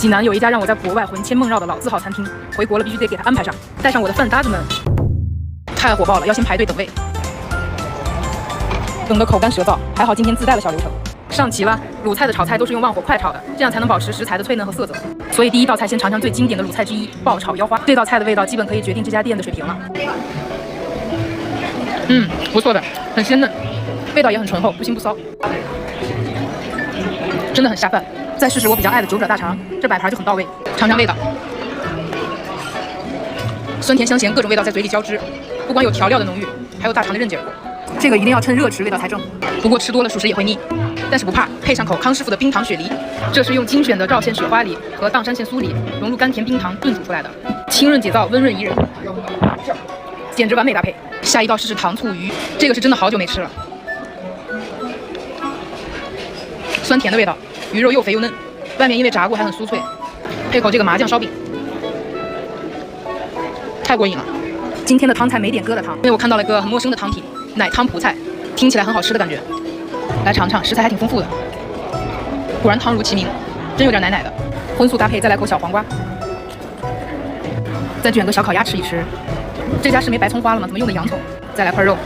济南有一家让我在国外魂牵梦绕的老字号餐厅，回国了必须得给他安排上。带上我的饭搭子们，太火爆了，要先排队等位，等得口干舌燥。还好今天自带了小流程。上齐了，鲁菜的炒菜都是用旺火快炒的，这样才能保持食材的脆嫩和色泽。所以第一道菜先尝尝最经典的鲁菜之一——爆炒腰花。这道菜的味道基本可以决定这家店的水平了。不错的，很鲜嫩，味道也很醇厚，不腥不骚，真的很下饭。再试试我比较爱的九转大肠，这摆盘就很到位。尝尝味道，酸甜香咸各种味道在嘴里交织，不光有调料的浓郁，还有大肠的韧劲儿。这个一定要趁热吃，味道才正。不过吃多了属实也会腻，但是不怕，配上口康师傅的冰糖雪梨，这是用精选的赵县雪花梨和砀山县酥梨融入甘甜冰糖炖煮出来的，清润解燥，温润宜人，简直完美搭配。下一道试试糖醋鱼，这个是真的好久没吃了，酸甜的味道，鱼肉又肥又嫩，外面因为炸过还很酥脆，配口这个麻酱烧饼，太过瘾了。今天的汤菜没点疙瘩汤，因为我看到了一个很陌生的汤体，奶汤蒲菜，听起来很好吃的感觉。来尝尝，食材还挺丰富的，果然汤如其名，真有点奶奶的。荤素搭配，再来口小黄瓜，再卷个小烤鸭吃一吃。这家是没白葱花了吗？怎么用的洋葱？再来块肉。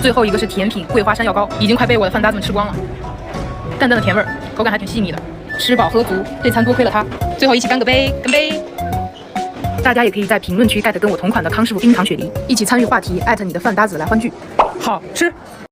最后一个是甜品桂花山药糕，已经快被我的饭搭子们吃光了。淡淡的甜味儿，口感还挺细腻的，吃饱喝足，这餐多亏了它。最后一起干个杯，干杯！大家也可以在评论区跟我同款的康师傅冰糖雪梨，一起参与话题，艾特你的饭搭子来欢聚，好吃。